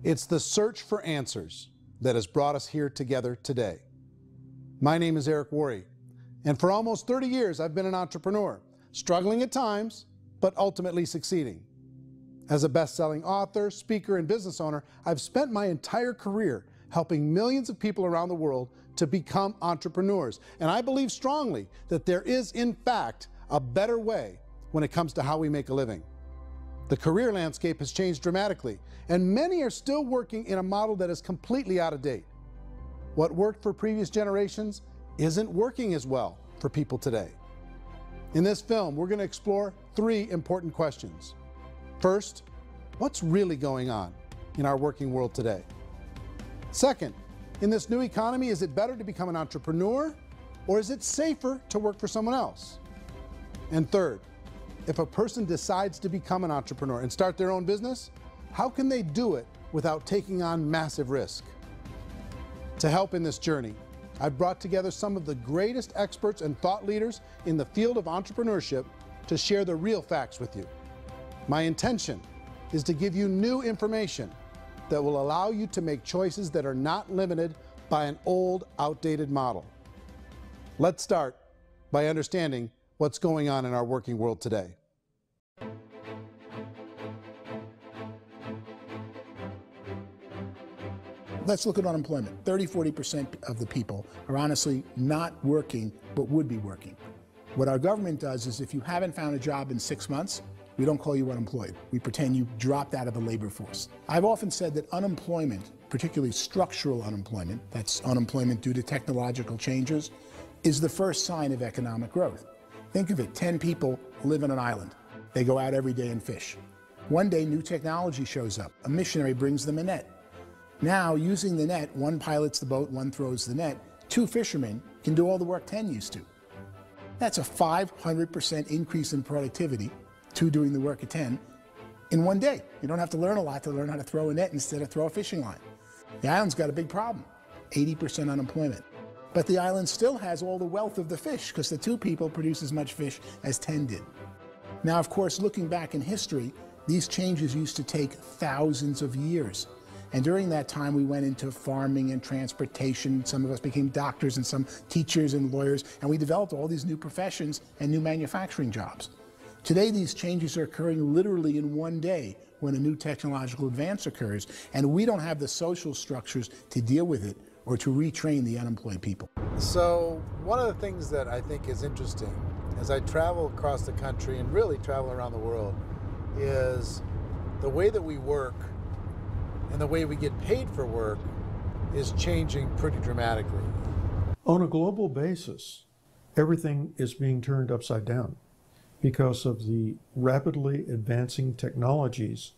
It's the search for answers that has brought us here together today. My name is Eric Worre, and for almost 30 years I've been an entrepreneur, struggling at times, but ultimately succeeding. As a best-selling author, speaker, and business owner, I've spent my entire career helping millions of people around the world to become entrepreneurs. And I believe strongly that there is, in fact, a better way when it comes to how we make a living. The career landscape has changed dramatically, and many are still working in a model that is completely out of date. What worked for previous generations isn't working as well for people today. In this film, we're going to explore 3 important questions. First, what's really going on in our working world today? Second, in this new economy, is it better to become an entrepreneur, or is it safer to work for someone else? And third, if a person decides to become an entrepreneur and start their own business, how can they do it without taking on massive risk? To help in this journey, I've brought together some of the greatest experts and thought leaders in the field of entrepreneurship to share the real facts with you. My intention is to give you new information that will allow you to make choices that are not limited by an old, outdated model. Let's start by understanding what's going on in our working world today. Let's look at unemployment. 30–40% of the people are honestly not working, but would be working. What our government does is if you haven't found a job in 6 months, we don't call you unemployed. We pretend you dropped out of the labor force. I've often said that unemployment, particularly structural unemployment, that's unemployment due to technological changes, is the first sign of economic growth. Think of it, 10 people live on an island. They go out every day and fish. One day, new technology shows up. A missionary brings them a net. Now, using the net, one pilots the boat, one throws the net. 2 fishermen can do all the work 10 used to. That's a 500% increase in productivity, 2 doing the work of 10, in one day. You don't have to learn a lot to learn how to throw a net instead of throw a fishing line. The island's got a big problem, 80% unemployment. But the island still has all the wealth of the fish because the 2 people produce as much fish as 10 did. Now, of course, looking back in history, these changes used to take thousands of years. And during that time, we went into farming and transportation. Some of us became doctors and some teachers and lawyers, and we developed all these new professions and new manufacturing jobs. Today, these changes are occurring literally in one day when a new technological advance occurs, and we don't have the social structures to deal with it or to retrain the unemployed people. So one of the things that I think is interesting as I travel across the country and really travel around the world is the way that we work and the way we get paid for work is changing pretty dramatically. On a global basis, everything is being turned upside down because of the rapidly advancing technologies.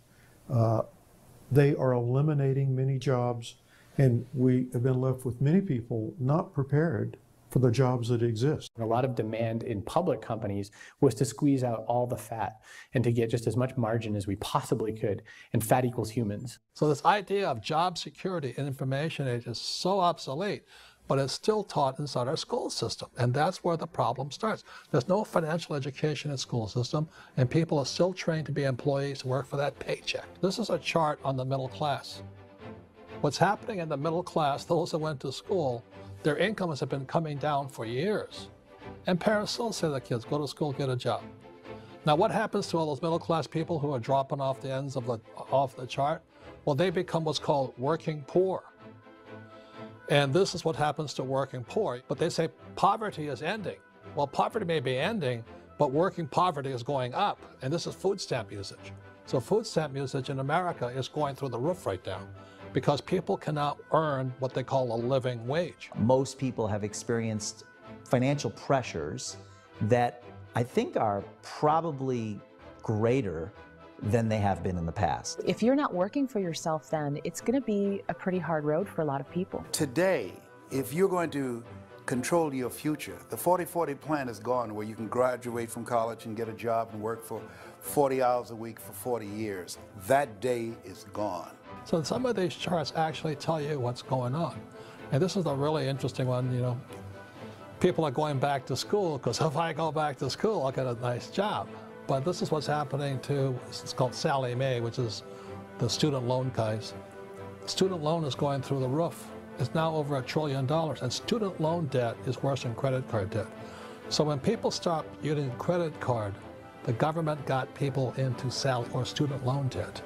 They are eliminating many jobs, and we have been left with many people not prepared for the jobs that exist. A lot of demand in public companies was to squeeze out all the fat and to get just as much margin as we possibly could, and fat equals humans. So this idea of job security in information age is so obsolete, but it's still taught inside our school system, and that's where the problem starts. There's no financial education in the school system, and people are still trained to be employees to work for that paycheck. This is a chart on the middle class. What's happening in the middle class, those that went to school, their incomes have been coming down for years. And parents still say to their kids, go to school, get a job. Now what happens to all those middle class people who are dropping off the ends of the chart? Well, they become what's called working poor. And this is what happens to working poor. But they say poverty is ending. Well, poverty may be ending, but working poverty is going up. And this is food stamp usage. So food stamp usage in America is going through the roof right now, because people cannot earn what they call a living wage. Most people have experienced financial pressures that I think are probably greater than they have been in the past. If you're not working for yourself, then it's going to be a pretty hard road for a lot of people. Today, if you're going to control your future, the 40-40 plan is gone, where you can graduate from college and get a job and work for 40 hours a week for 40 years. That day is gone. So some of these charts actually tell you what's going on. And this is a really interesting one, you know. People are going back to school because if I go back to school, I'll get a nice job. But this is what's happening to, it's called Sallie Mae, which is the student loan guys. student loan is going through the roof. It's now over $1 trillion, and student loan debt is worse than credit card debt. So when people stopped using credit card, the government got people into student loan debt.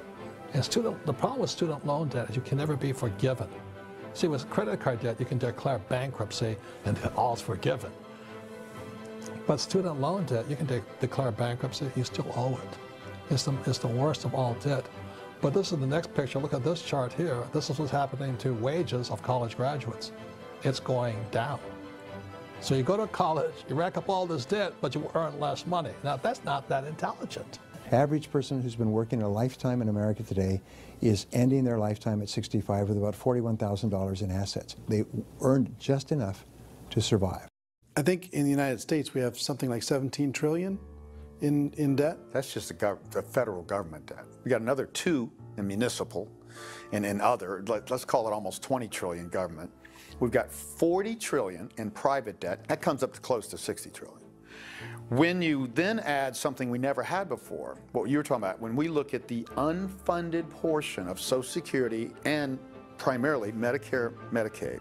And the problem with student loan debt is you can never be forgiven. See, with credit card debt, you can declare bankruptcy and all's forgiven. But student loan debt, you can declare bankruptcy, you still owe it. It's the worst of all debt. But this is the next picture. Look at this chart here. This is what's happening to wages of college graduates. It's going down. So you go to college, you rack up all this debt, but you earn less money. Now, that's not that intelligent. Average person who's been working a lifetime in America today is ending their lifetime at 65 with about $41,000 in assets. They earned just enough to survive. I think in the United States we have something like 17 trillion in debt. That's just the federal government debt. We got another 2 in municipal and in other, let's call it almost 20 trillion government. We've got 40 trillion in private debt. That comes up to close to 60 trillion. When you then add something we never had before, what you were talking about, when we look at the unfunded portion of Social Security and primarily Medicare, Medicaid,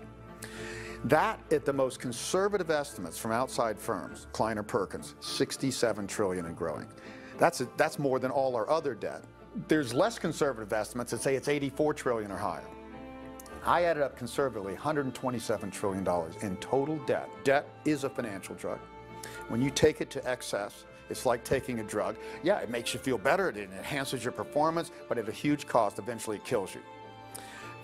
that at the most conservative estimates from outside firms, Kleiner Perkins, 67 trillion and growing. That's more than all our other debt. There's less conservative estimates that say it's 84 trillion or higher. I added up conservatively $127 trillion in total debt. Debt is a financial drug. When you take it to excess, it's like taking a drug. Yeah, it makes you feel better, it enhances your performance, but at a huge cost, eventually it kills you.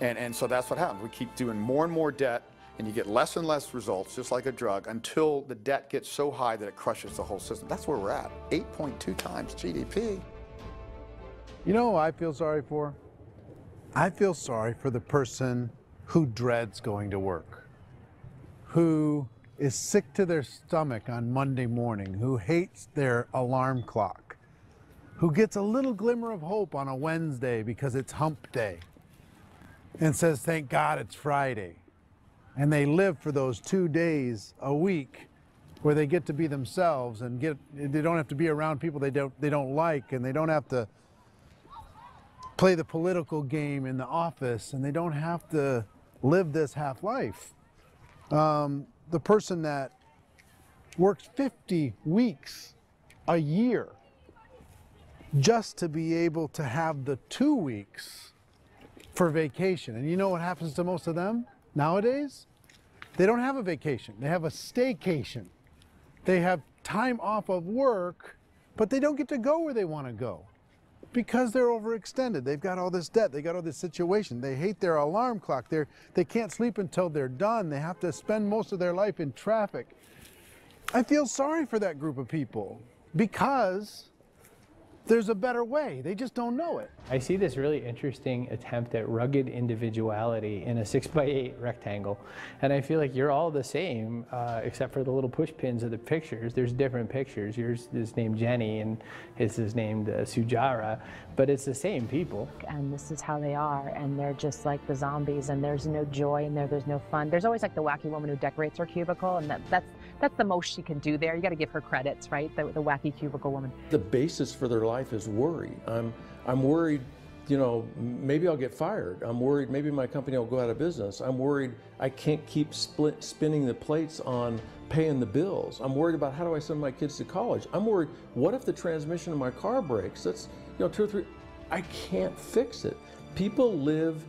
And so that's what happens. We keep doing more and more debt, and you get less and less results, just like a drug, until the debt gets so high that it crushes the whole system. That's where we're at, 8.2 times GDP. You know who I feel sorry for? I feel sorry for the person who dreads going to work, who is sick to their stomach on Monday morning, who hates their alarm clock, who gets a little glimmer of hope on a Wednesday because it's hump day and says, thank God it's Friday. And they live for those 2 days a week where they get to be themselves and they don't have to be around people they don't like, and they don't have to play the political game in the office, and they don't have to live this half life. The person that works 50 weeks a year just to be able to have the 2 weeks for vacation. And you know what happens to most of them nowadays? They don't have a vacation. They have a staycation. They have time off of work, but they don't get to go where they want to go because they're overextended. They've got all this debt. They got all this situation. They hate their alarm clock. They can't sleep until they're done. They have to spend most of their life in traffic. I feel sorry for that group of people because there's a better way. They just don't know it. I see this really interesting attempt at rugged individuality in a 6x8 rectangle. And I feel like you're all the same, except for the little push pins of the pictures. There's different pictures. Yours is named Jenny and his is named Sujara, but it's the same people. And this is how they are, and they're just like the zombies, and there's no joy in there, there's no fun. There's always like the wacky woman who decorates her cubicle, and that's the most she can do there. You got to give her credits, right? The wacky cubicle woman. The basis for their life is worry. I'm worried, you know, maybe I'll get fired. I'm worried maybe my company will go out of business. I'm worried I can't keep spinning the plates on paying the bills. I'm worried about how do I send my kids to college. I'm worried, what if the transmission of my car breaks? That's, you know, 2 or 3, I can't fix it. People live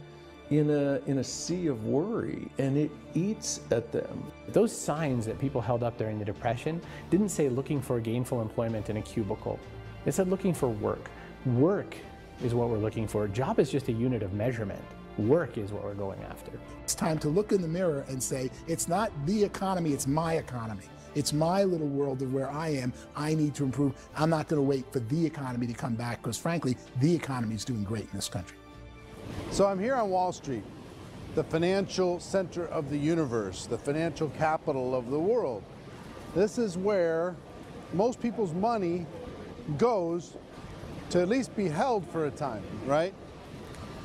in a sea of worry, and it eats at them. Those signs that people held up during the Depression didn't say looking for gainful employment in a cubicle. It said looking for work. Work is what we're looking for. Job is just a unit of measurement. Work is what we're going after. It's time to look in the mirror and say, it's not the economy, it's my economy. It's my little world of where I am. I need to improve. I'm not going to wait for the economy to come back, because frankly, the economy is doing great in this country. So I'm here on Wall Street, the financial center of the universe, the financial capital of the world. This is where most people's money goes to at least be held for a time, right?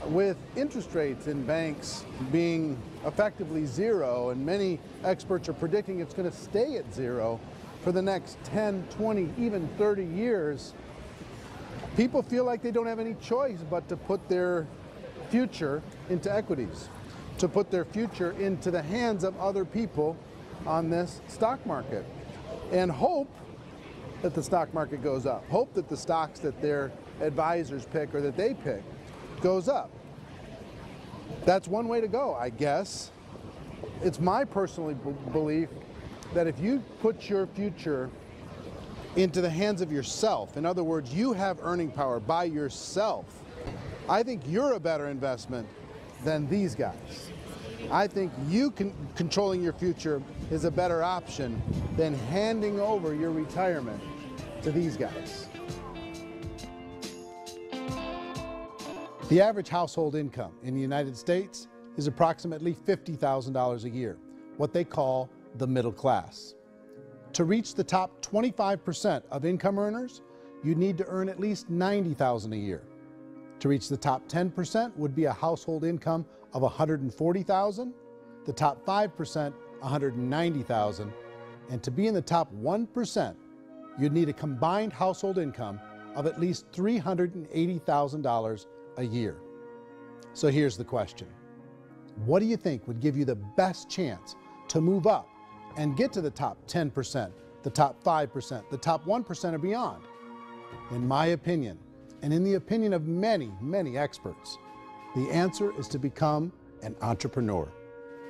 With interest rates in banks being effectively zero, and many experts are predicting it's going to stay at zero for the next 10, 20, even 30 years, people feel like they don't have any choice but to put their future into equities, to put their future into the hands of other people on this stock market, and hope that the stock market goes up. Hope that the stocks that their advisors pick or that they pick goes up. That's one way to go, I guess. It's my personal belief that if you put your future into the hands of yourself, in other words, you have earning power by yourself, I think you're a better investment than these guys. I think you controlling your future is a better option than handing over your retirement to these guys. The average household income in the United States is approximately $50,000 a year, what they call the middle class. To reach the top 25% of income earners, you need to earn at least $90,000 a year. To reach the top 10% would be a household income of $140,000, the top 5%, $190,000, and to be in the top 1%, you'd need a combined household income of at least $380,000 a year. So here's the question. What do you think would give you the best chance to move up and get to the top 10%, the top 5%, the top 1% or beyond? In my opinion, and in the opinion of many, many experts, the answer is to become an entrepreneur,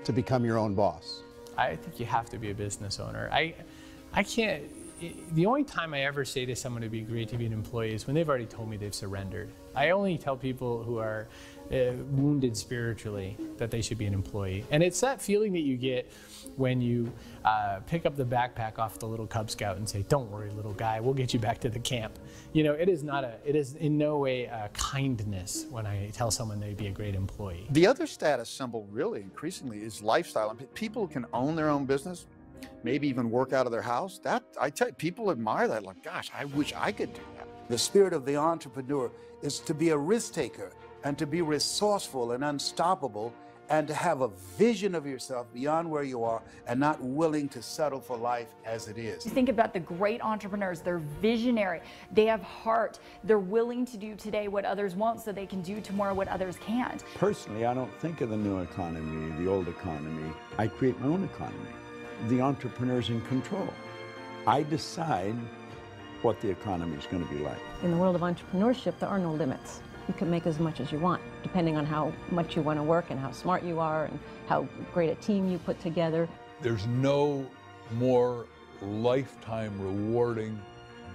to become your own boss. I think you have to be a business owner. I can't, the only time I ever say to someone it'd be great to be an employee is when they've already told me they've surrendered. I only tell people who are wounded spiritually that they should be an employee. And it's that feeling that you get when you pick up the backpack off the little Cub Scout and say, "Don't worry, little guy, we'll get you back to the camp." You know, it is in no way a kindness when I tell someone they'd be a great employee. The other status symbol really increasingly is lifestyle. I mean, people can own their own business, maybe even work out of their house. That, I tell you, people admire that. Like, gosh, I wish I could do that. The spirit of the entrepreneur is to be a risk taker and to be resourceful and unstoppable and to have a vision of yourself beyond where you are and not willing to settle for life as it is. You think about the great entrepreneurs, they're visionary, they have heart, they're willing to do today what others won't so they can do tomorrow what others can't. Personally, I don't think of the new economy, the old economy. I create my own economy. The entrepreneur's in control. I decide what the economy is going to be like. In the world of entrepreneurship, there are no limits. You can make as much as you want, depending on how much you want to work and how smart you are and how great a team you put together. There's no more lifetime rewarding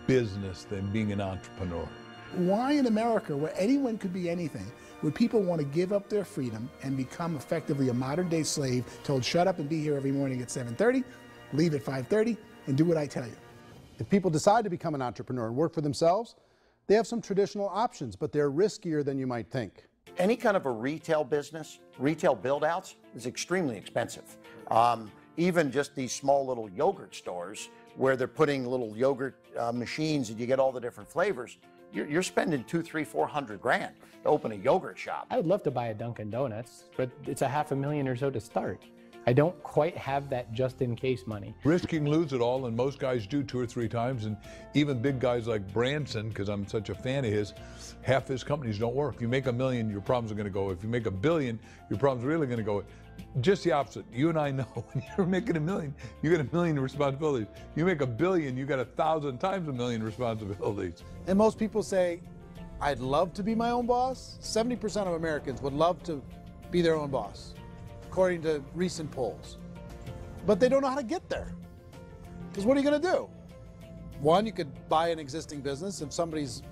business than being an entrepreneur. Why in America, where anyone could be anything, would people want to give up their freedom and become effectively a modern-day slave, told shut up and be here every morning at 7:30, leave at 5:30, and do what I tell you? If people decide to become an entrepreneur and work for themselves, they have some traditional options, but they're riskier than you might think. Any kind of a retail business, retail build-outs, is extremely expensive. Even just these small little yogurt stores where they're putting little yogurt machines and you get all the different flavors, you're spending $200,000, $300,000, $400,000 to open a yogurt shop. I would love to buy a Dunkin' Donuts, but it's $500,000 or so to start. I don't quite have that just-in-case money. Risk you can lose it all, and most guys do 2 or 3 times, and even big guys like Branson, because I'm such a fan of his, half his companies don't work. If you make $1 million, your problems are going to go. If you make $1 billion, your problems are really going to go. Just the opposite. You and I know when you're making $1 million, you get $1 million responsibilities. You make $1 billion, you got 1,000 times $1 million responsibilities. And most people say, I'd love to be my own boss. 70% of Americans would love to be their own boss, according to recent polls. But they don't know how to get there. Because what are you going to do? One, you could buy an existing business. If somebody's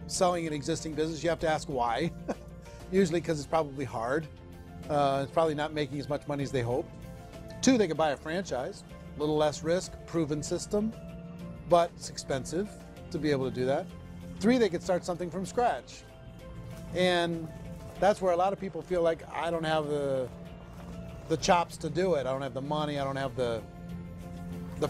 selling an existing business, you have to ask why. Usually because it's probably hard. It's probably not making as much money as they hope. 2, they could buy a franchise. A little less risk, proven system, but it's expensive to be able to do that. 3, they could start something from scratch. And that's where a lot of people feel like, I don't have the chops to do it. I don't have the money. I don't have the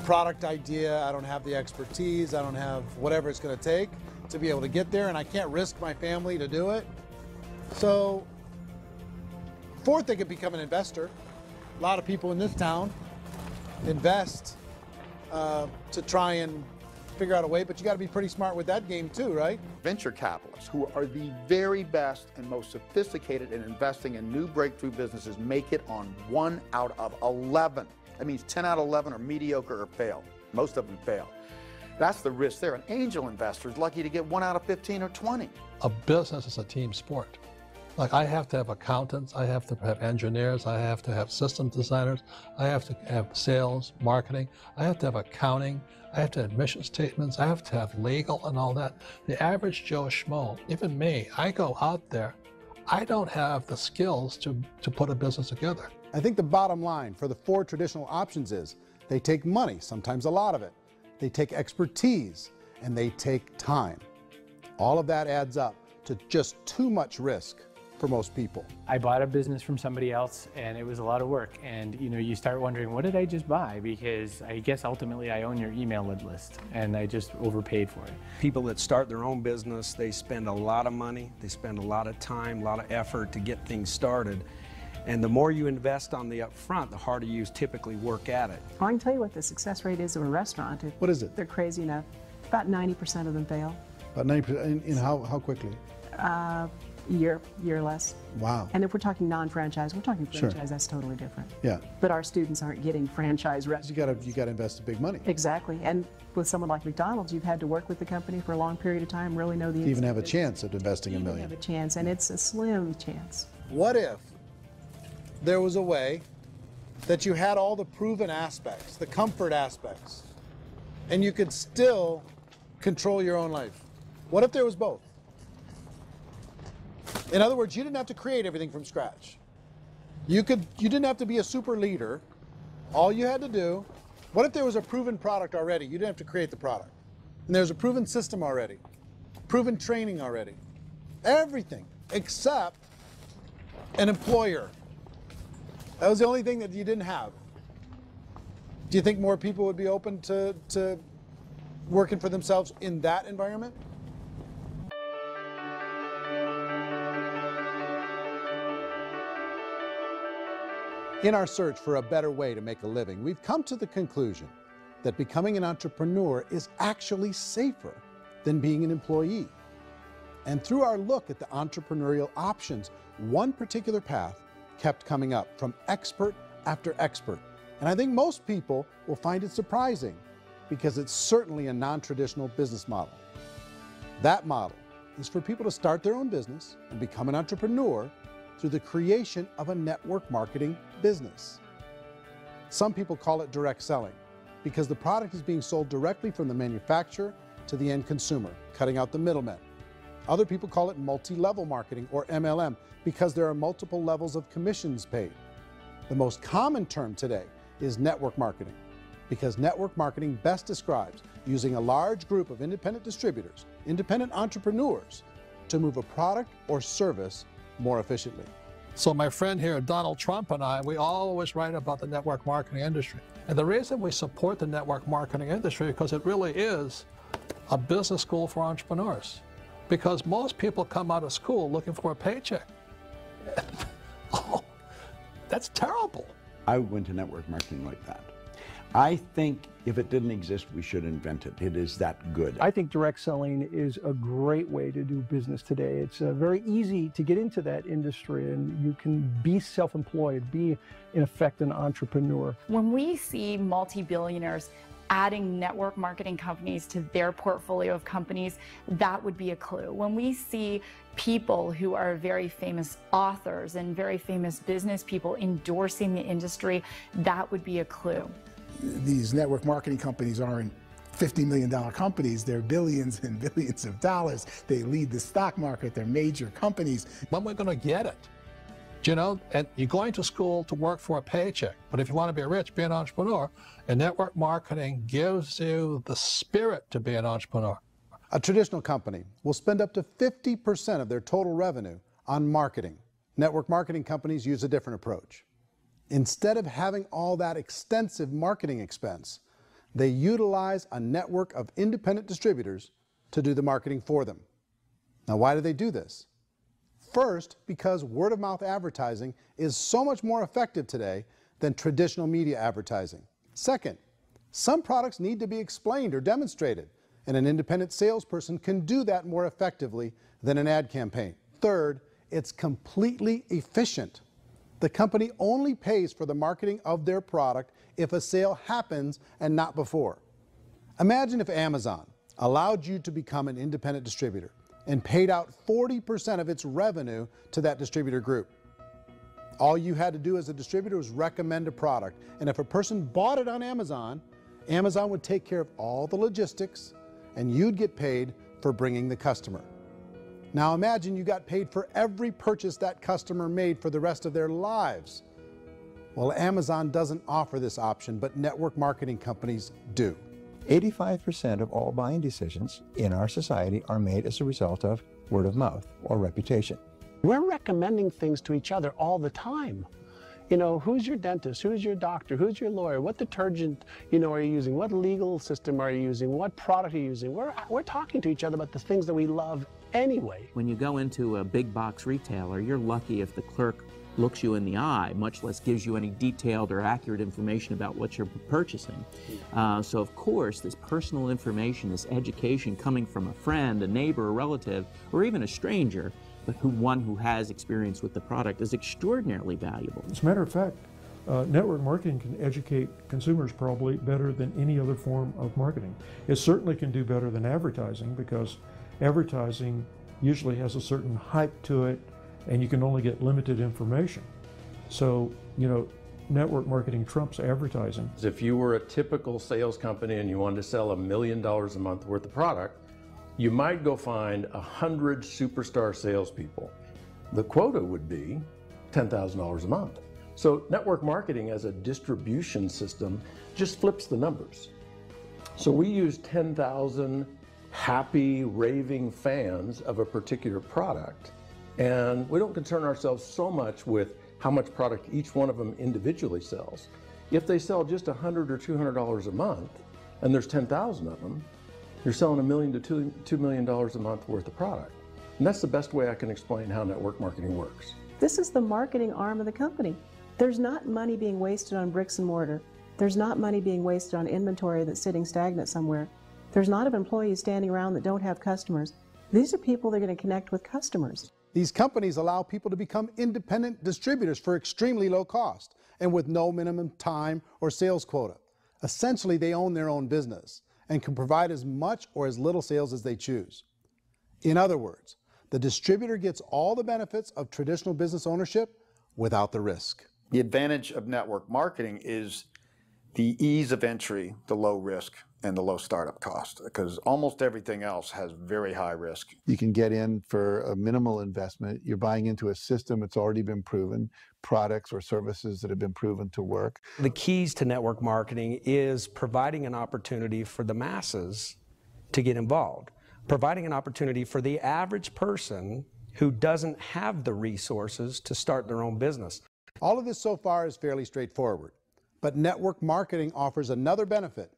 product idea. I don't have the expertise. I don't have whatever it's going to take to be able to get there, and I can't risk my family to do it. So 4th, they could become an investor. A lot of people in this town invest to try and figure out a way, but you got to be pretty smart with that game too, right? Venture capitalists, who are the very best and most sophisticated in investing in new breakthrough businesses, make it on 1 out of 11. That means 10 out of 11 are mediocre or fail. Most of them fail. That's the risk there. An angel investor is lucky to get 1 out of 15 or 20. A business is a team sport. Like, I have to have accountants, I have to have engineers, I have to have systems designers, I have to have sales, marketing, I have to have accounting, I have to have mission statements, I have to have legal and all that. The average Joe Schmo, even me, I go out there, I don't have the skills to put a business together. I think the bottom line for the 4 traditional options is they take money, sometimes a lot of it. They take expertise, and they take time. All of that adds up to just too much risk for most people. I bought a business from somebody else and it was a lot of work. And you start wondering, what did I just buy? Because I guess ultimately I own your email list and I just overpaid for it. People that start their own business, they spend a lot of money, they spend a lot of time, a lot of effort to get things started. And the more you invest on the upfront, the harder you typically work at it. I can tell you what the success rate is of a restaurant. What is it? They're crazy enough. About 90% of them fail. About 90%, in how quickly? Year less. Wow. And if we're talking non-franchise, we're talking franchise, Sure. That's totally different. Yeah. But our students aren't getting franchise restaurants. You got to invest big money. Exactly. And with someone like McDonald's, you've had to work with the company for a long period of time, really know the To even have a chance at investing $1 million. have a chance, and it's a slim chance. What if there was a way that you had all the proven aspects, the comfort aspects, and you could still control your own life? What if there was both? In other words, you didn't have to create everything from scratch. You didn't have to be a super leader. All you had to do, what if there was a proven product already? You didn't have to create the product. And there's a proven system already, proven training already. Everything except an employer. That was the only thing that you didn't have. Do you think more people would be open to working for themselves in that environment? In our search for a better way to make a living, we've come to the conclusion that becoming an entrepreneur is actually safer than being an employee. And through our look at the entrepreneurial options, one particular path kept coming up from expert after expert. And I think most people will find it surprising because it's certainly a non-traditional business model. That model is for people to start their own business and become an entrepreneur through the creation of a network marketing business. Some people call it direct selling because the product is being sold directly from the manufacturer to the end consumer, cutting out the middlemen. Other people call it multi-level marketing, or MLM, because there are multiple levels of commissions paid. The most common term today is network marketing, because network marketing best describes using a large group of independent distributors, independent entrepreneurs, to move a product or service more efficiently. So my friend here, Donald Trump, and I, we always write about the network marketing industry. And the reason we support the network marketing industry is because it really is a business school for entrepreneurs. Because most people come out of school looking for a paycheck. Oh, that's terrible. I went to network marketing like that. I think if it didn't exist, we should invent it. It is that good. I think direct selling is a great way to do business today. It's very easy to get into that industry, and you can be self-employed, be, in effect, an entrepreneur. When we see multi-billionaires adding network marketing companies to their portfolio of companies, that would be a clue. When we see people who are very famous authors and very famous business people endorsing the industry, that would be a clue. These network marketing companies aren't $50 million companies. They're billions and billions of dollars. They lead the stock market. They're major companies. When we're going to get it? You know, and you're going to school to work for a paycheck. But if you want to be rich, be an entrepreneur. And network marketing gives you the spirit to be an entrepreneur. A traditional company will spend up to 50% of their total revenue on marketing. Network marketing companies use a different approach. Instead of having all that extensive marketing expense, they utilize a network of independent distributors to do the marketing for them. Now, why do they do this? First, because word-of-mouth advertising is so much more effective today than traditional media advertising. Second, some products need to be explained or demonstrated. and an independent salesperson can do that more effectively than an ad campaign. Third, it's completely efficient. The company only pays for the marketing of their product if a sale happens and not before. Imagine if Amazon allowed you to become an independent distributor and paid out 40% of its revenue to that distributor group. All you had to do as a distributor was recommend a product, and if a person bought it on Amazon, Amazon would take care of all the logistics and you'd get paid for bringing the customer. Now imagine you got paid for every purchase that customer made for the rest of their lives. Well, Amazon doesn't offer this option, but network marketing companies do. 85% of all buying decisions in our society are made as a result of word of mouth or reputation. We're recommending things to each other all the time. You know, who's your dentist? Who's your doctor? Who's your lawyer? What detergent, are you using? What legal system are you using? What product are you using? We're talking to each other about the things that we love anyway. When you go into a big box retailer, you're lucky if the clerk looks you in the eye, much less gives you any detailed or accurate information about what you're purchasing. So of course, this personal information, this education coming from a friend, a neighbor, a relative, or even a stranger, but one who has experience with the product is extraordinarily valuable. As a matter of fact, network marketing can educate consumers probably better than any other form of marketing. It certainly can do better than advertising, because advertising usually has a certain hype to it and you can only get limited information. So, network marketing trumps advertising. If you were a typical sales company and you wanted to sell $1 million a month worth of product, you might go find 100 superstar salespeople. The quota would be $10,000 a month. So network marketing as a distribution system just flips the numbers. So we use 10,000 happy, raving fans of a particular product, and we don't concern ourselves so much with how much product each one of them individually sells. If they sell just $100 or $200 a month, and there's 10,000 of them, you're selling $1 million to $2 million a month worth of product. And that's the best way I can explain how network marketing works. This is the marketing arm of the company. There's not money being wasted on bricks and mortar. There's not money being wasted on inventory that's sitting stagnant somewhere. There's not employees standing around that don't have customers. These are people that are going to connect with customers. These companies allow people to become independent distributors for extremely low cost and with no minimum time or sales quota. Essentially, they own their own business and can provide as much or as little sales as they choose. In other words, the distributor gets all the benefits of traditional business ownership without the risk. The advantage of network marketing is the ease of entry, the low risk, and the low startup cost, because almost everything else has very high risk. You can get in for a minimal investment. You're buying into a system that's already been proven, products or services that have been proven to work. The keys to network marketing is providing an opportunity for the masses to get involved, providing an opportunity for the average person who doesn't have the resources to start their own business. All of this so far is fairly straightforward, but network marketing offers another benefit,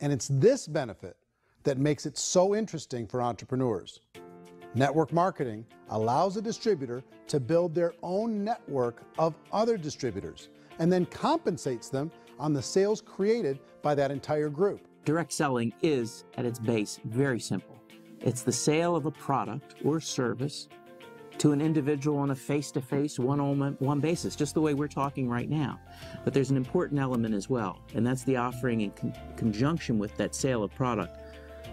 and it's this benefit that makes it so interesting for entrepreneurs. Network marketing allows a distributor to build their own network of other distributors and then compensates them on the sales created by that entire group. Direct selling is, at its base, very simple. It's the sale of a product or service to an individual on a face-to-face, one-on-one basis, just the way we're talking right now. But there's an important element as well, and that's the offering in conjunction with that sale of product,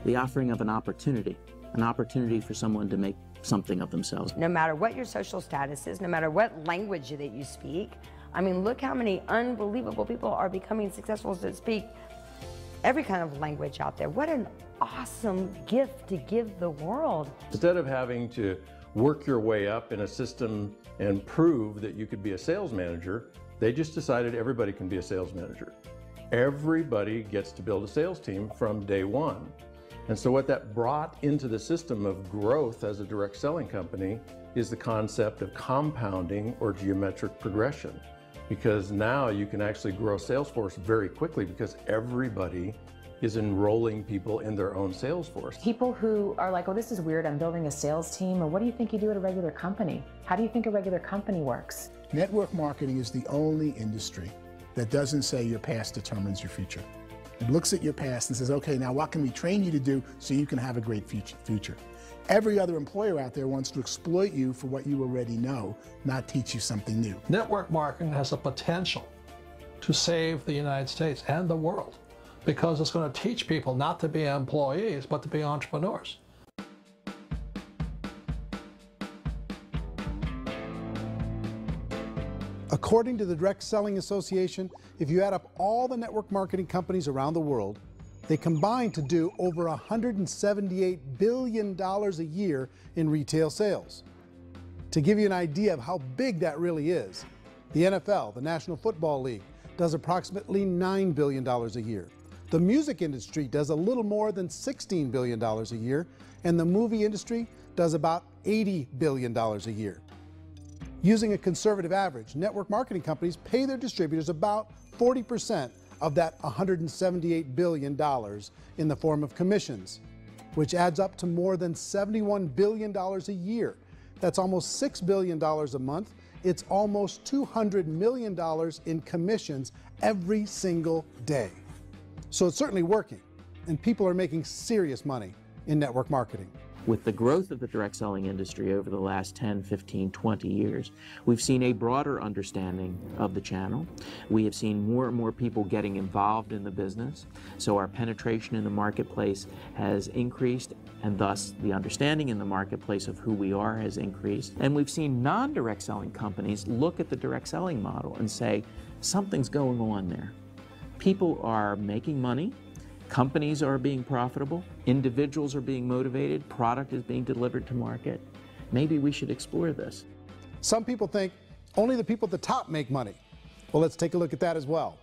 the offering of an opportunity for someone to make something of themselves. No matter what your social status is, no matter what language that you speak, I mean, look how many unbelievable people are becoming successful that speak every kind of language out there. What an awesome gift to give the world. Instead of having to work your way up in a system and prove that you could be a sales manager, they just decided everybody can be a sales manager. Everybody gets to build a sales team from day one. And so what that brought into the system of growth as a direct selling company is the concept of compounding or geometric progression. Because now you can actually grow a sales force very quickly because everybody is enrolling people in their own sales force. People who are like, oh, this is weird, I'm building a sales team, or what do you think you do at a regular company? How do you think a regular company works? Network marketing is the only industry that doesn't say your past determines your future. looks at your past and says, okay, now what can we train you to do so you can have a great future? Every other employer out there wants to exploit you for what you already know, not teach you something new. Network marketing has the potential to save the United States and the world because it's going to teach people not to be employees, but to be entrepreneurs. According to the Direct Selling Association, if you add up all the network marketing companies around the world, they combine to do over $178 billion a year in retail sales. To give you an idea of how big that really is, the NFL, the National Football League, does approximately $9 billion a year. The music industry does a little more than $16 billion a year, and the movie industry does about $80 billion a year. Using a conservative average, network marketing companies pay their distributors about 40% of that $178 billion in the form of commissions, which adds up to more than $71 billion a year. That's almost $6 billion a month. It's almost $200 million in commissions every single day. So it's certainly working, and people are making serious money in network marketing. With the growth of the direct selling industry over the last 10, 15, 20 years, we've seen a broader understanding of the channel. We have seen more and more people getting involved in the business, so our penetration in the marketplace has increased, and thus the understanding in the marketplace of who we are has increased. And we've seen non-direct selling companies look at the direct selling model and say, something's going on there. People are making money. Companies are being profitable, individuals are being motivated, product is being delivered to market. Maybe we should explore this. Some people think only the people at the top make money. Well, let's take a look at that as well.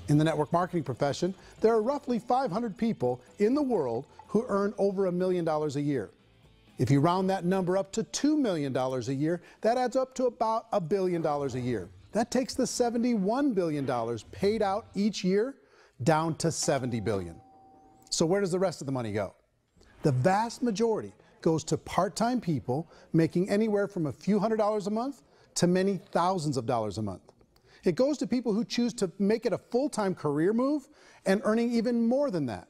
In the network marketing profession, there are roughly 500 people in the world who earn over $1 million a year. If you round that number up to $2 million a year, that adds up to about $1 billion a year. That takes the $71 billion paid out each year down to $70 billion. So where does the rest of the money go? The vast majority goes to part-time people making anywhere from a few $100s a month to many thousands of dollars a month. It goes to people who choose to make it a full-time career move and earning even more than that.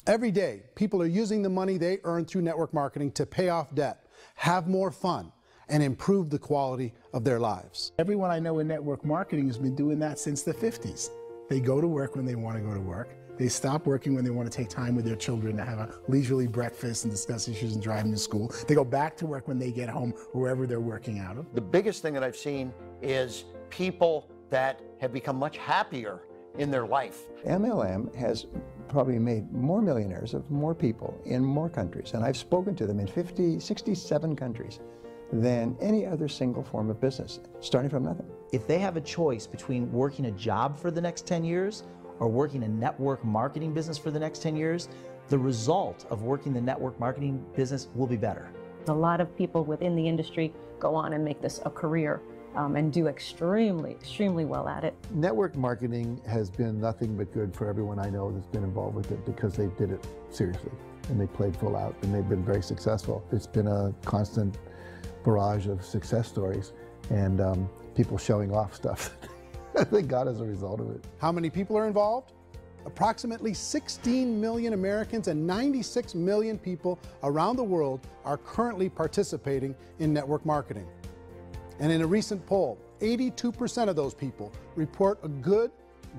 Every day, people are using the money they earn through network marketing to pay off debt, have more fun, and improve the quality of their lives. Everyone I know in network marketing has been doing that since the 50s. They go to work when they want to go to work. They stop working when they want to take time with their children to have a leisurely breakfast and discuss issues and drive them to school. They go back to work when they get home, wherever they're working out of. The biggest thing that I've seen is people that have become much happier in their life. MLM has probably made more millionaires of more people in more countries, and I've spoken to them in 67 countries, than any other single form of business, starting from nothing. If they have a choice between working a job for the next 10 years or working a network marketing business for the next 10 years, the result of working the network marketing business will be better. A lot of people within the industry go on and make this a career and do extremely, extremely well at it. Network marketing has been nothing but good for everyone I know that's been involved with it because they did it seriously and they played full out and they've been very successful. It's been a constant barrage of success stories and people showing off stuff that they got as a result of it. How many people are involved? Approximately 16 million Americans and 96 million people around the world are currently participating in network marketing. And in a recent poll, 82% of those people report a good,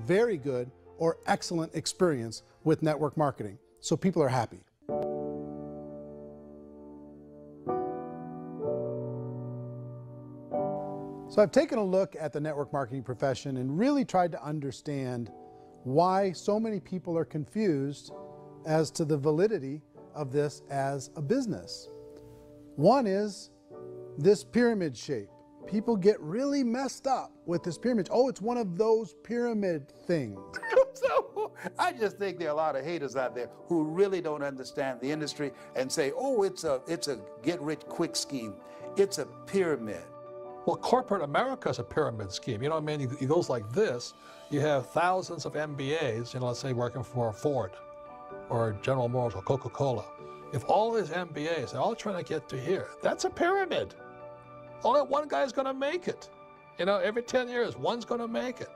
very good, or excellent experience with network marketing. So people are happy. So I've taken a look at the network marketing profession and really tried to understand why so many people are confused as to the validity of this as a business. One is this pyramid shape. People get really messed up with this pyramid. Oh, it's one of those pyramid things. So I just think there are a lot of haters out there who really don't understand the industry and say, oh, it's a get-rich-quick scheme. It's a pyramid. Well, corporate America is a pyramid scheme. You know what I mean? It goes like this. You have thousands of MBAs, let's say working for Ford or General Motors or Coca-Cola. If all these MBAs, they're all trying to get to here, that's a pyramid. Only one guy's going to make it. Every 10 years, one's going to make it.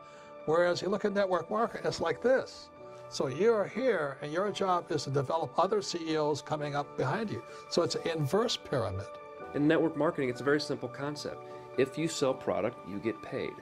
Whereas you look at network marketing, it's like this. So you're here, and your job is to develop other CEOs coming up behind you. So it's an inverse pyramid. In network marketing, it's a very simple concept. If you sell product, you get paid.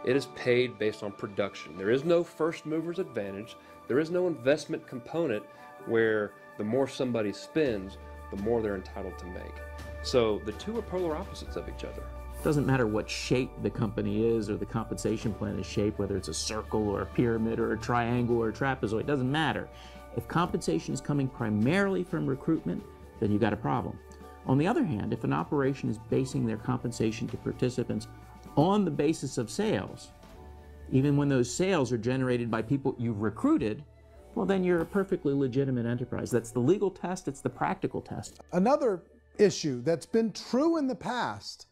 It is paid based on production. There is no first mover's advantage. There is no investment component where the more somebody spends, the more they're entitled to make. So the two are polar opposites of each other. It doesn't matter what shape the company is or the compensation plan is shaped, whether it's a circle or a pyramid or a triangle or a trapezoid, it doesn't matter. If compensation is coming primarily from recruitment, then you've got a problem. On the other hand, if an operation is basing their compensation to participants on the basis of sales, even when those sales are generated by people you've recruited, well, then you're a perfectly legitimate enterprise. That's the legal test, it's the practical test. Another issue that's been true in the past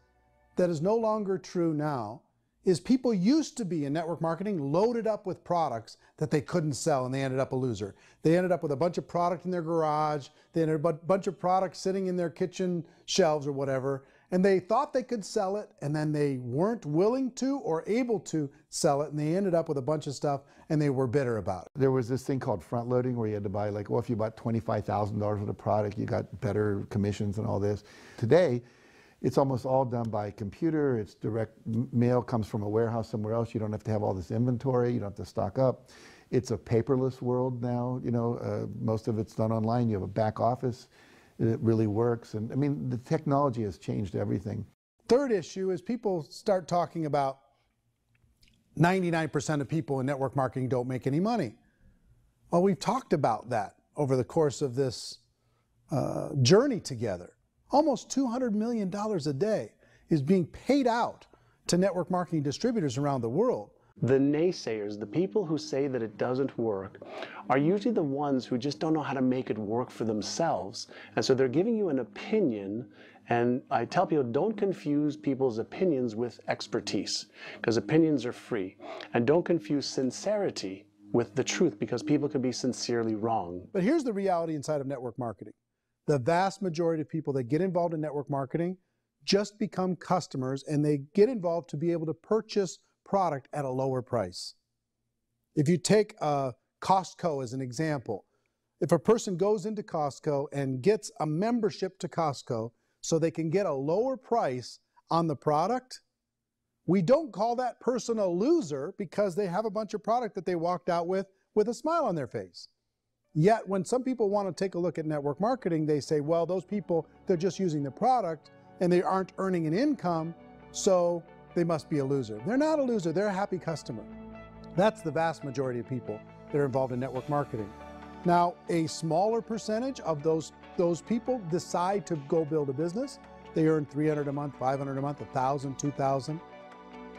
that is no longer true now is people used to be in network marketing loaded up with products that they couldn't sell, and they ended up a loser. They ended up with a bunch of product in their garage, they ended up with a bunch of products sitting in their kitchen shelves or whatever, and they thought they could sell it, and then they weren't willing to or able to sell it, and they ended up with a bunch of stuff, and they were bitter about it. There was this thing called front loading where you had to buy, like, well, if you bought $25,000 worth of product, you got better commissions and all this. Today, it's almost all done by computer. It's direct mail comes from a warehouse somewhere else. You don't have to have all this inventory. You don't have to stock up. It's a paperless world now. You know, most of it's done online. You have a back office. It really works. And I mean, the technology has changed everything. Third issue is people start talking about 99% of people in network marketing don't make any money. Well, we've talked about that over the course of this journey together. Almost $200 million a day is being paid out to network marketing distributors around the world. The naysayers, the people who say that it doesn't work, are usually the ones who just don't know how to make it work for themselves. And so they're giving you an opinion, and I tell people, don't confuse people's opinions with expertise, because opinions are free. And don't confuse sincerity with the truth, because people can be sincerely wrong. But here's the reality inside of network marketing. The vast majority of people that get involved in network marketing just become customers, and they get involved to be able to purchase product at a lower price. If you take Costco as an example, if a person goes into Costco and gets a membership to Costco so they can get a lower price on the product, we don't call that person a loser because they have a bunch of product that they walked out with a smile on their face. Yet when some people want to take a look at network marketing, they say, well, those people, they're just using the product and they aren't earning an income, so they must be a loser. They're not a loser, they're a happy customer. That's the vast majority of people that are involved in network marketing. Now, a smaller percentage of those people decide to go build a business. They earn $300 a month, $500 a month, $1,000, $2,000.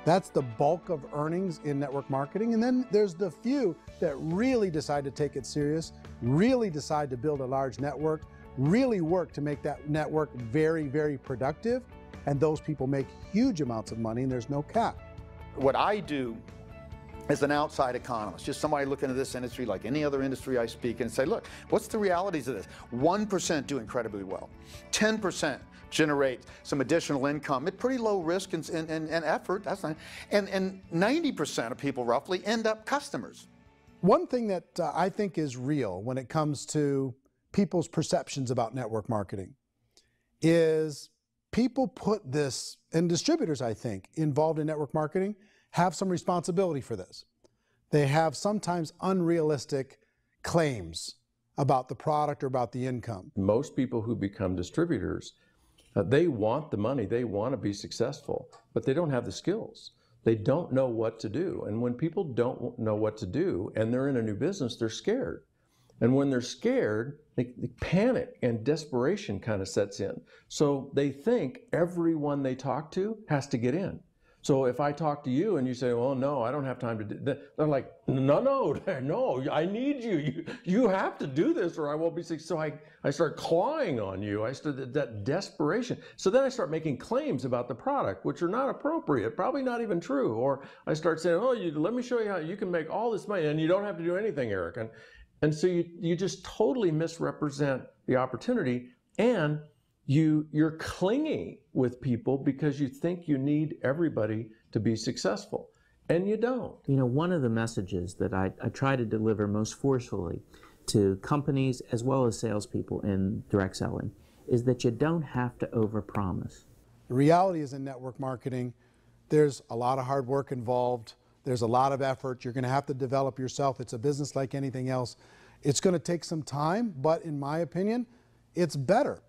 That's the bulk of earnings in network marketing. And then there's the few that really decide to take it serious, really decide to build a large network, really work to make that network very, very productive. And those people make huge amounts of money, and there's no cap. What I do as an outside economist, just somebody looking at this industry like any other industry I speak and say, look, what's the realities of this? 1% do incredibly well. 10% generate some additional income at pretty low risk and effort. That's not, and 90% of people roughly end up customers. One thing that I think is real when it comes to people's perceptions about network marketing is people put this, and distributors, I think, involved in network marketing have some responsibility for this. They have sometimes unrealistic claims about the product or about the income. Most people who become distributors, they want the money, they want to be successful, but they don't have the skills. They don't know what to do. And when people don't know what to do and they're in a new business, they're scared. And when they're scared, they panic and desperation kind of sets in. So they think everyone they talk to has to get in. So if I talk to you and you say, well, no, I don't have time to do that, they're like, no, I need you. You have to do this or I won't be successful. So I start clawing on you. I start that desperation. So then I start making claims about the product, which are not appropriate, probably not even true. Or I start saying, oh, let me show you how you can make all this money and you don't have to do anything, Eric. And so you just totally misrepresent the opportunity, and you're clingy with people because you think you need everybody to be successful. And you don't. You know, one of the messages that I try to deliver most forcefully to companies as well as salespeople in direct selling is that you don't have to overpromise. The reality is in network marketing, there's a lot of hard work involved. There's a lot of effort. You're going to have to develop yourself. It's a business like anything else. It's going to take some time, but in my opinion, it's better.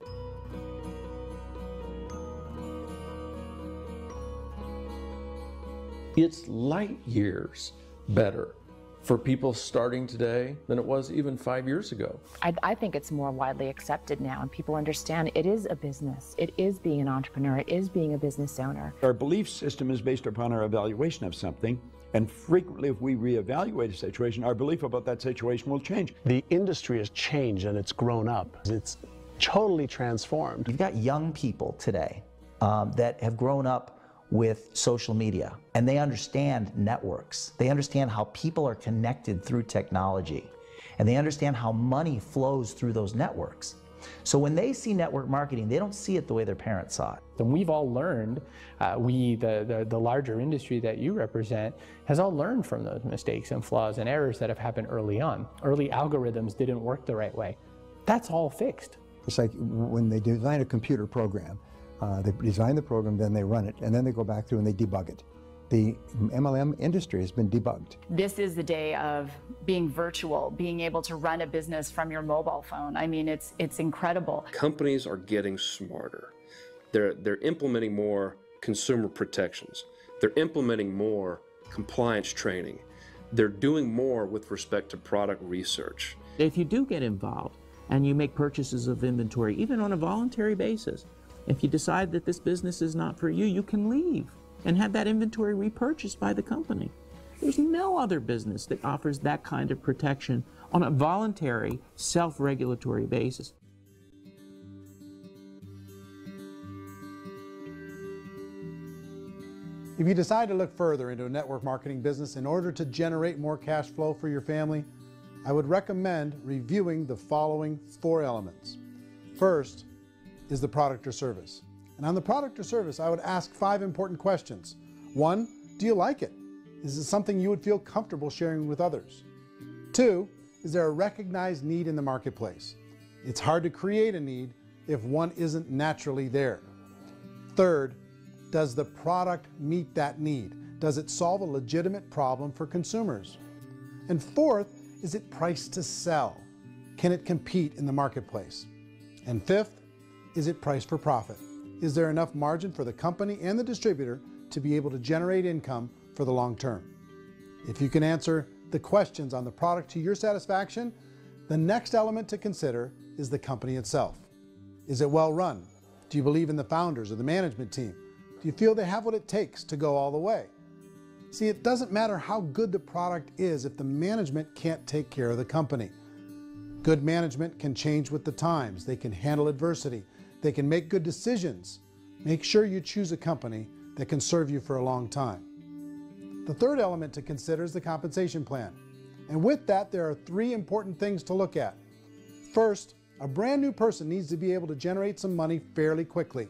It's light years better for people starting today than it was even 5 years ago. I think it's more widely accepted now, and people understand it is a business. It is being an entrepreneur. It is being a business owner. Our belief system is based upon our evaluation of something, and frequently if we reevaluate a situation, our belief about that situation will change. The industry has changed and it's grown up. It's totally transformed. You've got young people today that have grown up with social media, and they understand networks. They understand how people are connected through technology, and they understand how money flows through those networks. So when they see network marketing, they don't see it the way their parents saw it. And we've all learned, the larger industry that you represent, has all learned from those mistakes and flaws and errors that have happened early on. Early algorithms didn't work the right way. That's all fixed. It's like when they design a computer program, they design the program, then they run it, and then they go back through and they debug it. The MLM industry has been debugged. This is the day of being virtual, being able to run a business from your mobile phone. I mean, it's incredible. Companies are getting smarter. They're implementing more consumer protections. They're implementing more compliance training. They're doing more with respect to product research. If you do get involved and you make purchases of inventory, even on a voluntary basis, if you decide that this business is not for you, you can leave and have that inventory repurchased by the company. There's no other business that offers that kind of protection on a voluntary, self-regulatory basis. If you decide to look further into a network marketing business in order to generate more cash flow for your family, I would recommend reviewing the following 4 elements. First is the product or service. And on the product or service, I would ask 5 important questions. 1, do you like it? Is it something you would feel comfortable sharing with others? 2, is there a recognized need in the marketplace? It's hard to create a need if one isn't naturally there. 3rd, does the product meet that need? Does it solve a legitimate problem for consumers? And 4th, is it priced to sell? Can it compete in the marketplace? And 5th, is it priced for profit? Is there enough margin for the company and the distributor to be able to generate income for the long term? If you can answer the questions on the product to your satisfaction, the next element to consider is the company itself. Is it well run? Do you believe in the founders or the management team? Do you feel they have what it takes to go all the way? See, it doesn't matter how good the product is if the management can't take care of the company. Good management can change with the times. They can handle adversity. They can make good decisions. Make sure you choose a company that can serve you for a long time. The 3rd element to consider is the compensation plan. And with that, there are 3 important things to look at. First, a brand new person needs to be able to generate some money fairly quickly.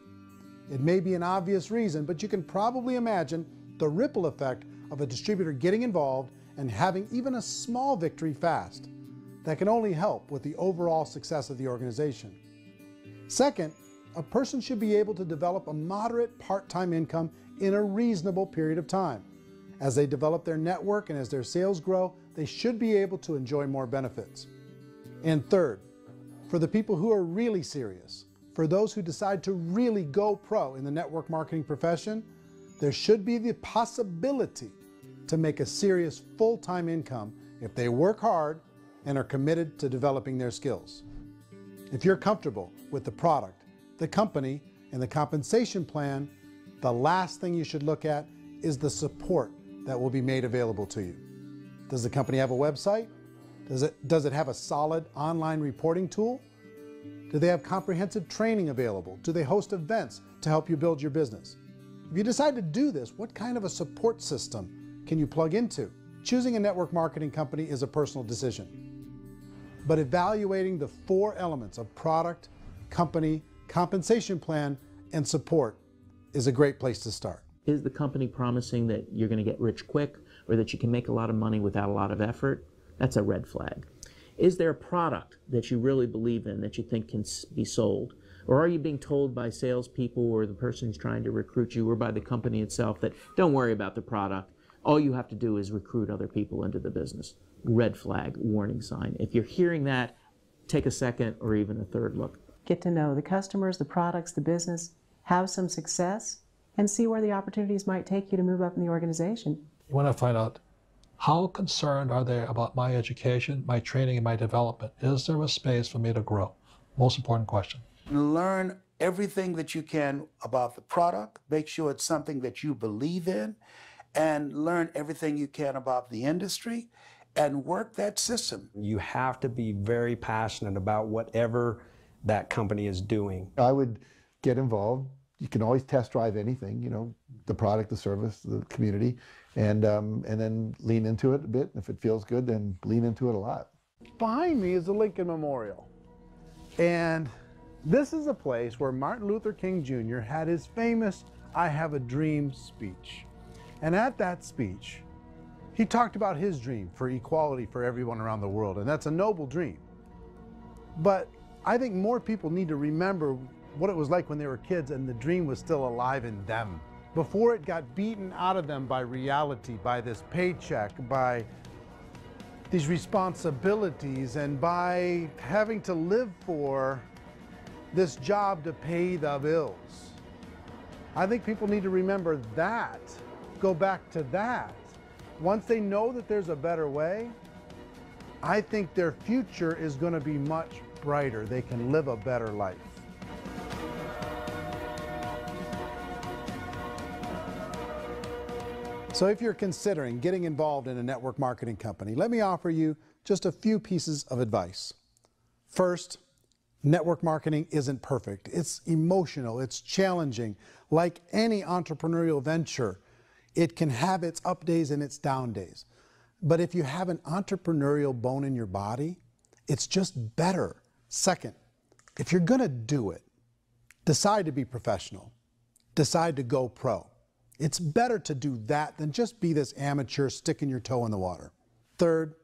It may be an obvious reason, but you can probably imagine the ripple effect of a distributor getting involved and having even a small victory fast. That can only help with the overall success of the organization. Second, a person should be able to develop a moderate part-time income in a reasonable period of time. As they develop their network and as their sales grow, they should be able to enjoy more benefits. And third, for the people who are really serious, for those who decide to really go pro in the network marketing profession, there should be the possibility to make a serious full-time income if they work hard and are committed to developing their skills. If you're comfortable with the product, the company, and the compensation plan, the last thing you should look at is the support that will be made available to you. Does the company have a website? Does it have a solid online reporting tool? Do they have comprehensive training available? Do they host events to help you build your business? If you decide to do this, what kind of a support system can you plug into? Choosing a network marketing company is a personal decision. But evaluating the 4 elements of product, company, compensation plan, and support is a great place to start. Is the company promising that you're going to get rich quick or that you can make a lot of money without a lot of effort? That's a red flag. Is there a product that you really believe in that you think can be sold? Or are you being told by salespeople or the person who's trying to recruit you or by the company itself that don't worry about the product, all you have to do is recruit other people into the business? Red flag, warning sign. If you're hearing that, take a second or even a third look. Get to know the customers, the products, the business, have some success, and see where the opportunities might take you to move up in the organization. You want to find out, how concerned are they about my education, my training, and my development? Is there a space for me to grow? Most important question. Learn everything that you can about the product, make sure it's something that you believe in, and learn everything you can about the industry and work that system. You have to be very passionate about whatever that company is doing. I would get involved. You can always test drive anything, you know, the product, the service, the community, and then lean into it a bit. If it feels good, then lean into it a lot. Behind me is the Lincoln Memorial. And this is a place where Martin Luther King Jr. had his famous "I Have a Dream" speech. And at that speech, he talked about his dream for equality for everyone around the world, and that's a noble dream. But I think more people need to remember what it was like when they were kids and the dream was still alive in them, before it got beaten out of them by reality, by this paycheck, by these responsibilities, and by having to live for this job to pay the bills. I think people need to remember that, go back to that. Once they know that there's a better way, I think their future is going to be much brighter. They can live a better life. So if you're considering getting involved in a network marketing company, let me offer you just a few pieces of advice. First, network marketing isn't perfect. It's emotional, it's challenging. Like any entrepreneurial venture, it can have its up days and its down days. But if you have an entrepreneurial bone in your body, it's just better. Second, if you're gonna do it, decide to be professional. Decide to go pro. It's better to do that than just be this amateur sticking your toe in the water. Third,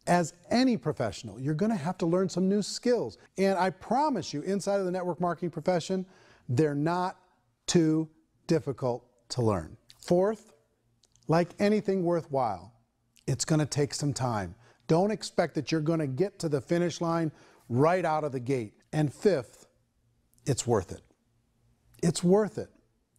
as any professional, you're gonna have to learn some new skills. And I promise you, inside of the network marketing profession, they're not too difficult to learn. Fourth, like anything worthwhile, it's gonna take some time. Don't expect that you're gonna get to the finish line right out of the gate. And fifth, it's worth it. It's worth it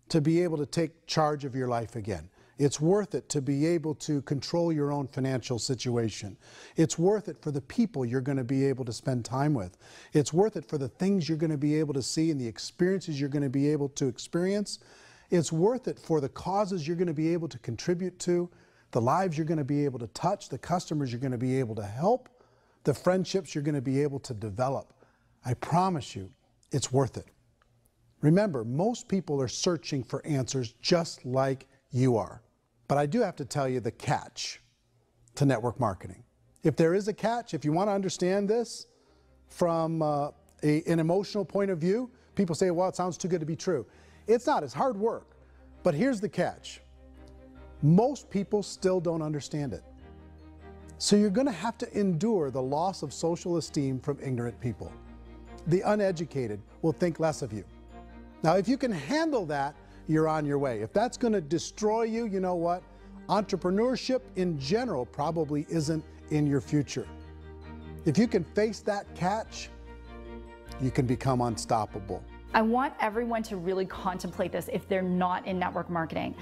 to be able to take charge of your life again. It's worth it to be able to control your own financial situation. It's worth it for the people you're going to be able to spend time with. It's worth it for the things you're going to be able to see and the experiences you're going to be able to experience. It's worth it for the causes you're going to be able to contribute to, the lives you're going to be able to touch, the customers you're going to be able to help, the friendships you're going to be able to develop. I promise you, it's worth it. Remember, most people are searching for answers just like you are. But I do have to tell you the catch to network marketing. If there is a catch, if you want to understand this from an emotional point of view, people say, well, it sounds too good to be true. It's not, it's hard work. But here's the catch. Most people still don't understand it. So you're going to have to endure the loss of social esteem from ignorant people. The uneducated will think less of you. Now, if you can handle that, you're on your way. If that's going to destroy you, you know what? Entrepreneurship in general probably isn't in your future. If you can face that catch, you can become unstoppable. I want everyone to really contemplate this if they're not in network marketing.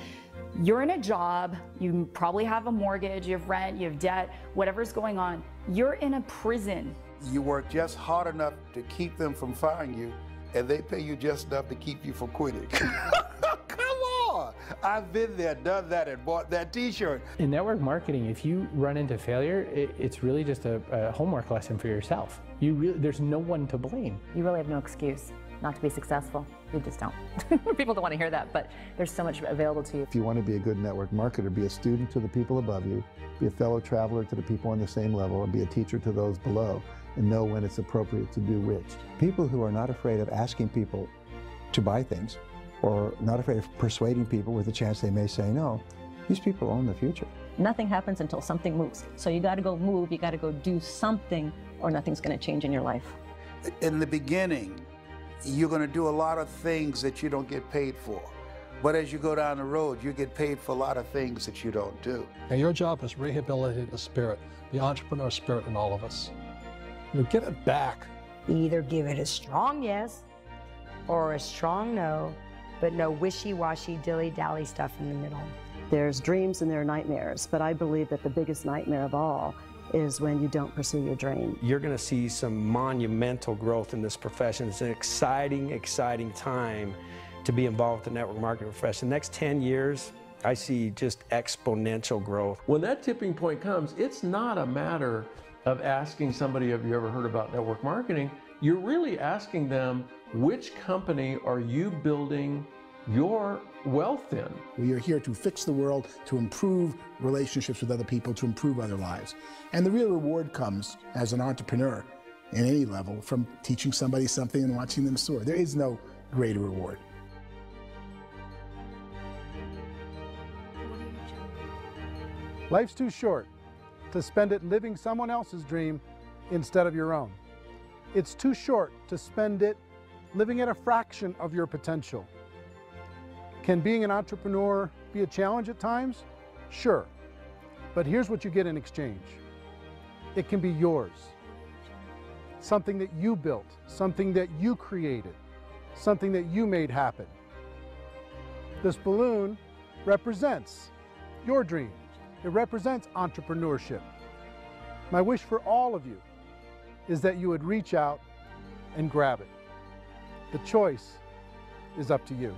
You're in a job, you probably have a mortgage, you have rent, you have debt, whatever's going on. You're in a prison. You work just hard enough to keep them from firing you, and they pay you just enough to keep you from quitting. Come on! I've been there, done that, and bought that t-shirt. In network marketing, if you run into failure, it's really just a homework lesson for yourself. There's no one to blame. You really have no excuse not to be successful. You just don't. People don't want to hear that, but there's so much available to you. If you want to be a good network marketer, be a student to the people above you, be a fellow traveler to the people on the same level, and be a teacher to those below, and know when it's appropriate to do which. People who are not afraid of asking people to buy things or not afraid of persuading people with a chance they may say no. These people own the future. Nothing happens until something moves. So you got to go move, you got to go do something, or nothing's going to change in your life. In the beginning, you're going to do a lot of things that you don't get paid for. But as you go down the road, you get paid for a lot of things that you don't do. And your job is rehabilitate the spirit, the entrepreneur spirit in all of us. You get it back. You either give it a strong yes or a strong no, but no wishy-washy, dilly-dally stuff in the middle. There's dreams and there are nightmares, but I believe that the biggest nightmare of all is when you don't pursue your dream. You're going to see some monumental growth in this profession. It's an exciting, exciting time to be involved with the network marketing profession. The next 10 years, I see just exponential growth. When that tipping point comes, it's not a matter of asking somebody, have you ever heard about network marketing? You're really asking them, which company are you building your wealth in? We are here to fix the world, to improve relationships with other people, to improve other lives. And the real reward comes as an entrepreneur in any level from teaching somebody something and watching them soar. There is no greater reward. Life's too short to spend it living someone else's dream instead of your own. It's too short to spend it living at a fraction of your potential. Can being an entrepreneur be a challenge at times? Sure. But here's what you get in exchange. It can be yours. Something that you built, something that you created, something that you made happen. This balloon represents your dream. It represents entrepreneurship. My wish for all of you is that you would reach out and grab it. The choice is up to you.